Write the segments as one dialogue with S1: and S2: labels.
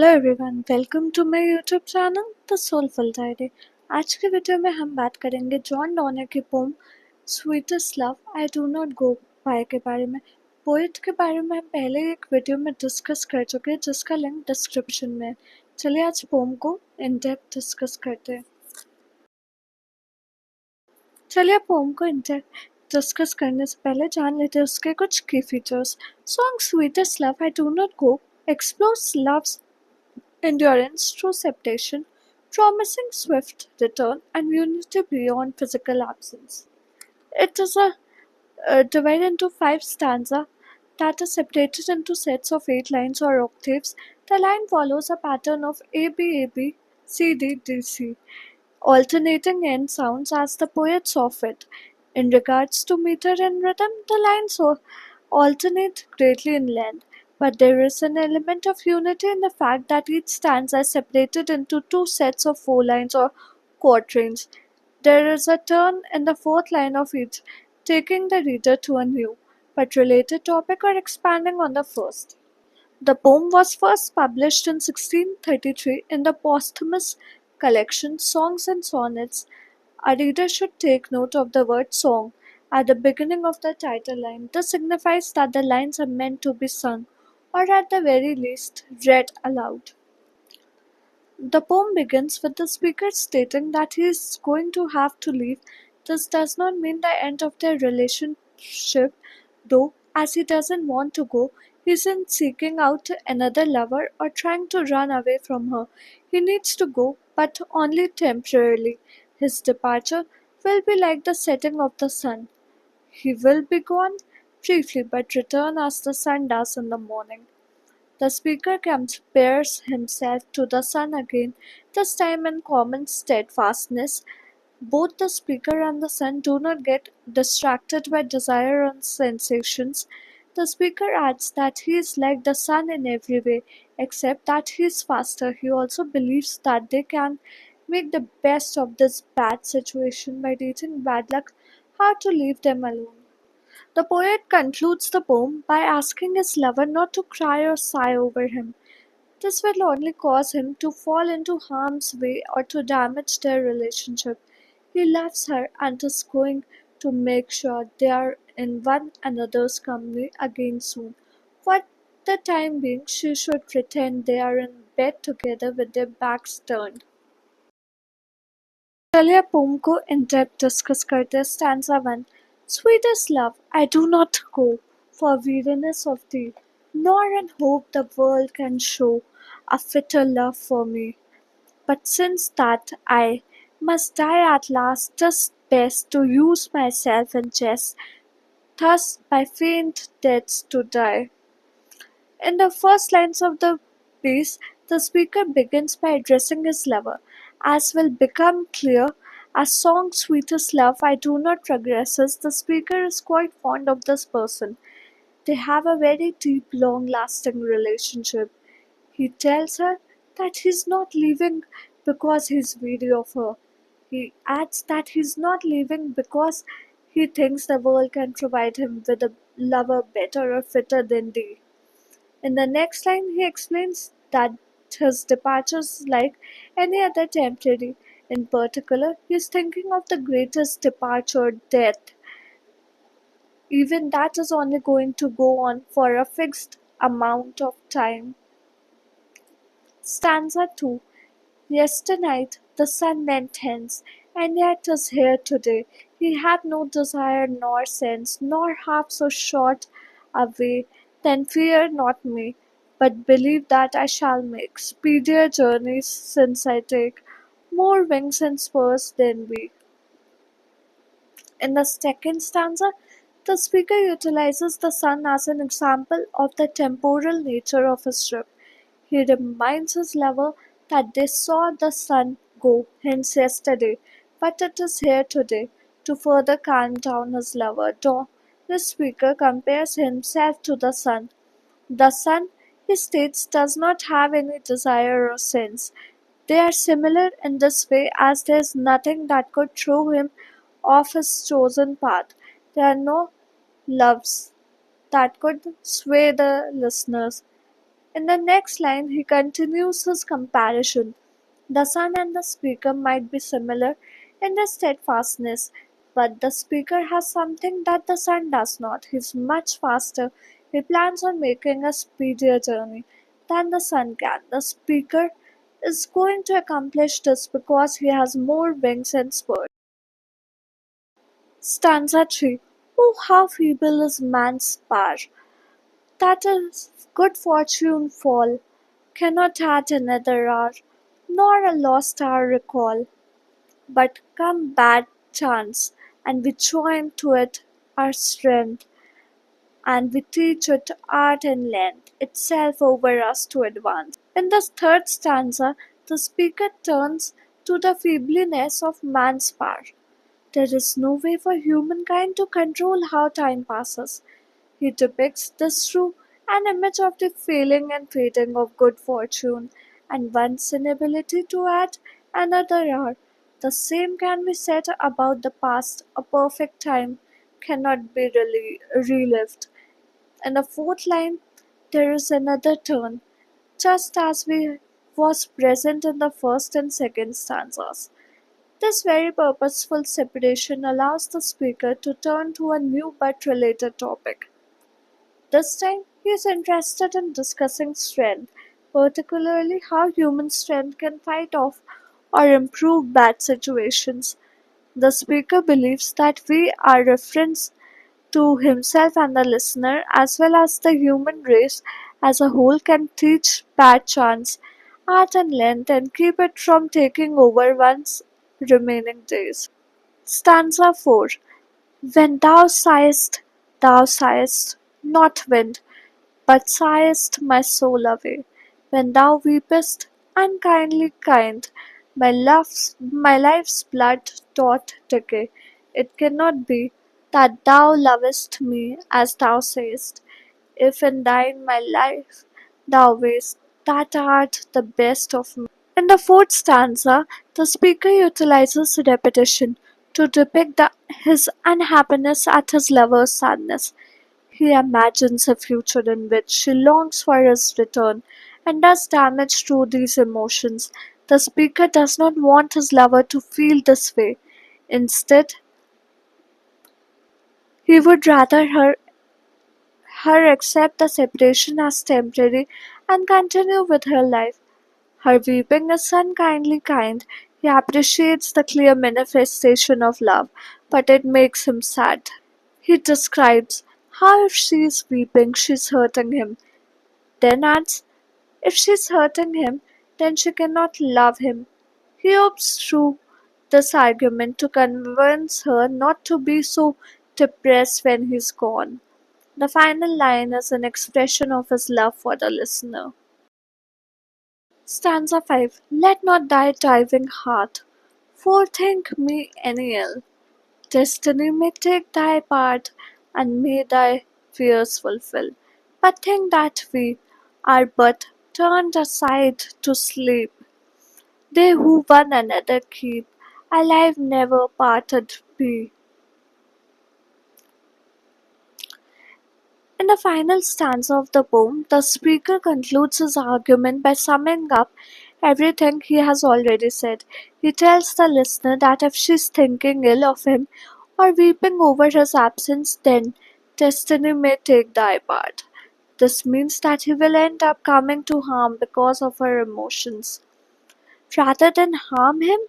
S1: Hello everyone, welcome to my YouTube channel the soulful diary. आज के video में हम बात करेंगे जॉन डॉने की poem sweetest love I do not go by के बारे में। पोएट के बारे में हम पहले एक वीडियो में डिस्कस कर चुके हैं जिसका लिंक डिस्क्रिप्शन में है। चलिए आज पोम को इन डेप्थ डिस्कस करते हैं। चलिए पोम को इन डेप्थ डिस्कस करने से पहले जान लेते हैं उसके कुछ की features. Song sweetest love I do not go explores love's endurance through separation, promising swift return and unity beyond physical absence. It is divided into 5 stanzas that are separated into sets of 8 lines or octaves. The line follows a pattern of A B A B C D D C, alternating end sounds as the poet saw fit. In regards to meter and rhythm, the lines alternate greatly in length, but there is an element of unity in the fact that each stanza is separated into 2 sets of 4 lines or quatrains. There is a turn in the fourth line of each, taking the reader to a new but related topic or expanding on the first. The poem was first published in 1633 in the posthumous collection Songs and Sonnets. A reader should take note of the word song at the beginning of the title line. This signifies that the lines are meant to be sung, or at the very least, read aloud. The poem begins with the speaker stating that he is going to have to leave. This does not mean the end of their relationship, though, as he doesn't want to go, he isn't seeking out another lover or trying to run away from her. He needs to go, but only temporarily. His departure will be like the setting of the sun. He will be gone briefly but return as the sun does in the morning. The speaker compares himself to the sun again, this time in common steadfastness. Both the speaker and the sun do not get distracted by desire and sensations. The speaker adds that he is like the sun in every way, except that he is faster. He also believes that they can make the best of this bad situation by teaching bad luck how to leave them alone. The poet concludes the poem by asking his lover not to cry or sigh over him. This will only cause him to fall into harm's way or to damage their relationship. He loves her and is going to make sure they are in one another's company again soon. For the time being, she should pretend they are in bed together with their backs turned. चलिए pome को in depth discuss करते हैं। Stanza 1 Sweetest love, I do not go for weariness of thee, nor in hope the world can show a fitter love for me. But since that I must die at last, 'tis best to use myself in jest, thus by faint deaths to die. In the first lines of the piece, the speaker begins by addressing his lover. As will become clear, as song Sweetest Love I Do Not progresses, the speaker is quite fond of this person. They have a very deep, long lasting relationship. He tells her that he's not leaving because he's weary of her. He adds that he's not leaving because he thinks the world can provide him with a lover better or fitter than they. In the next line, he explains that his departure is like any other temporary. In particular, he is thinking of the greatest departure, death. Even that is only going to go on for a fixed amount of time. Stanza 2 Yesternight the sun went hence, and yet is here today. He had no desire nor sense, nor half so short a way. Then fear not me, but believe that I shall make speedier journeys since I take more wings and spurs than we. In the second stanza, the speaker utilizes the sun as an example of the temporal nature of his trip. He reminds his lover that they saw the sun go hence yesterday, but it is here today. To further calm down his lover, the speaker compares himself to the sun. The sun, he states, does not have any desire or sense. They are similar in this way as there is nothing that could throw him off his chosen path. There are no loves that could sway the listeners. In the next line, he continues his comparison. The sun and the speaker might be similar in their steadfastness, but the speaker has something that the sun does not. He's much faster. He plans on making a speedier journey than the sun can. The speaker is going to accomplish this because he has more wings and spurs. Stanza 3. Oh, how feeble is man's power! That is good fortune fall, cannot add another hour, nor a lost hour recall. But come bad chance, and we join to it our strength, and we teach it art and length itself over us to advance. In the third stanza, the speaker turns to the feebleness of man's power. There is no way for humankind to control how time passes. He depicts this through an image of the failing and fading of good fortune and one's inability to add another hour. The same can be said about the past. A perfect time cannot be relived. In the fourth line, there is another turn, just as we was present in the first and second stanzas. This very purposeful separation allows the speaker to turn to a new but related topic. This time, he is interested in discussing strength, particularly how human strength can fight off or improve bad situations. The speaker believes that we are reference to himself and the listener, as well as the human race as a whole, can teach bad chance, art and length, and keep it from taking over one's remaining days. Stanza 4. When thou sighest, not wind, but sighest my soul away. When thou weepest, unkindly kind, my life's blood doth decay. It cannot be that thou lovest me as thou sayest, if in thine my life thou waste, that art the best of me. In the fourth stanza, the speaker utilizes repetition to depict his unhappiness at his lover's sadness. He imagines a future in which she longs for his return and does damage through these emotions. The speaker does not want his lover to feel this way. Instead, he would rather her accept the separation as temporary and continue with her life. Her weeping is unkindly kind. He appreciates the clear manifestation of love, but it makes him sad. He describes how if she is weeping, she is hurting him. Then adds, if she is hurting him, then she cannot love him. He hopes through this argument to convince her not to be so depressed when he is gone. The final line is an expression of his love for the listener. Stanza 5. Let not thy diving heart forethink me any ill. Destiny may take thy part, and may thy fears fulfill. But think that we are but turned aside to sleep. They who one another keep, alive never parted be. In the final stanza of the poem, the speaker concludes his argument by summing up everything he has already said. He tells the listener that if she is thinking ill of him or weeping over his absence, then destiny may take thy part. This means that he will end up coming to harm because of her emotions. Rather than harm him,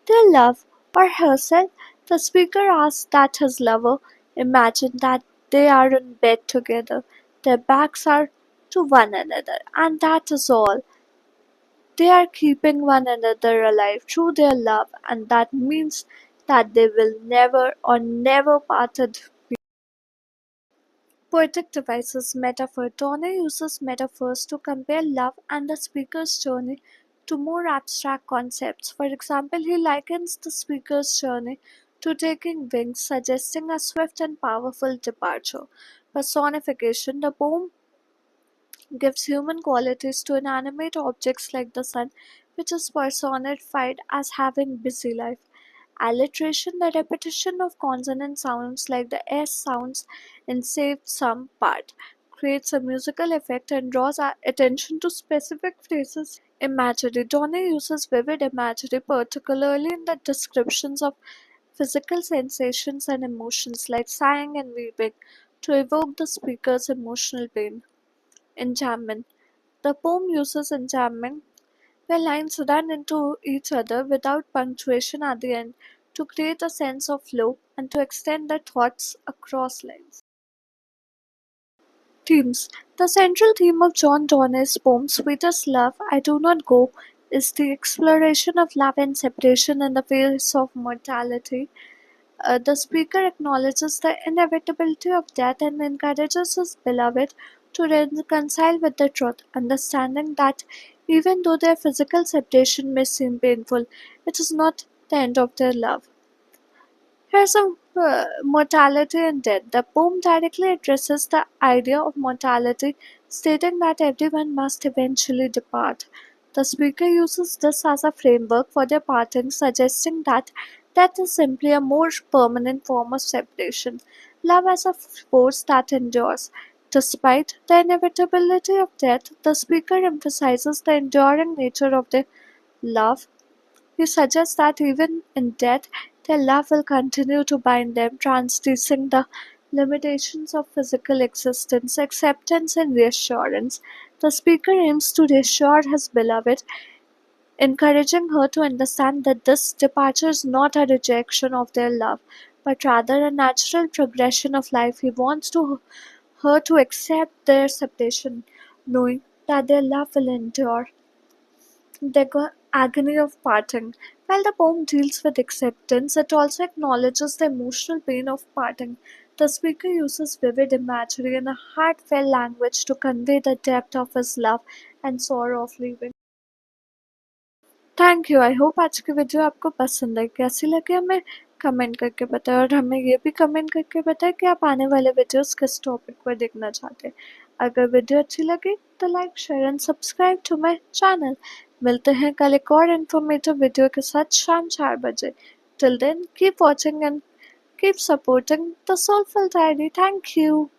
S1: their love or herself, the speaker asks that his lover imagine that they are in bed together, their backs are to one another, and that is all. They are keeping one another alive through their love, and that means that they will never or never parted. Poetic devices metaphor. Donne uses metaphors to compare love and the speaker's journey to more abstract concepts. For example, he likens the speaker's journey to taking wings, suggesting a swift and powerful departure. Personification. The poem gives human qualities to inanimate objects like the sun, which is personified as having busy life. Alliteration, the repetition of consonant sounds like the S sounds in saved some part, creates a musical effect and draws our attention to specific phrases. Imagery. Donne uses vivid imagery, particularly in the descriptions of physical sensations and emotions like sighing and weeping, to evoke the speaker's emotional pain. Enjambment. The poem uses enjambment, where lines run into each other without punctuation at the end, to create a sense of flow and to extend the thoughts across lines. Themes. The central theme of John Donne's poem Sweetest Love, I Do Not Go, is the exploration of love and separation in the face of mortality. The speaker acknowledges the inevitability of death and encourages his beloved to reconcile with the truth, understanding that even though their physical separation may seem painful, it is not the end of their love. Here's a mortality and death. The poem directly addresses the idea of mortality, stating that everyone must eventually depart. The speaker uses this as a framework for their parting, suggesting that death is simply a more permanent form of separation. Love as a force that endures. Despite the inevitability of death, the speaker emphasizes the enduring nature of their love. He suggests that even in death, their love will continue to bind them, transcending the limitations of physical existence, acceptance, and reassurance. The speaker aims to reassure his beloved, encouraging her to understand that this departure is not a rejection of their love, but rather a natural progression of life. He wants her to accept their separation, knowing that their love will endure the agony of parting. While the poem deals with acceptance, it also acknowledges the emotional pain of parting. The speaker uses vivid imagery and a heartfelt language to convey the depth of his love and sorrow of leaving. Thank you. I hope आज की video आपको पसंद आई। कैसी लगी हमें comment करके बताएं और हमें ये भी कमेंट करके बताएं कि आप आने वाले वीडियोस किस टॉपिक पर देखना चाहते हैं। अगर वीडियो अच्छी लगी तो like share and subscribe to my channel. मिलते हैं कल एक और इन्फॉर्मेटिव वीडियो के साथ शाम 4 बजे। Till then keep watching and keep supporting the soulful diary. Thank you.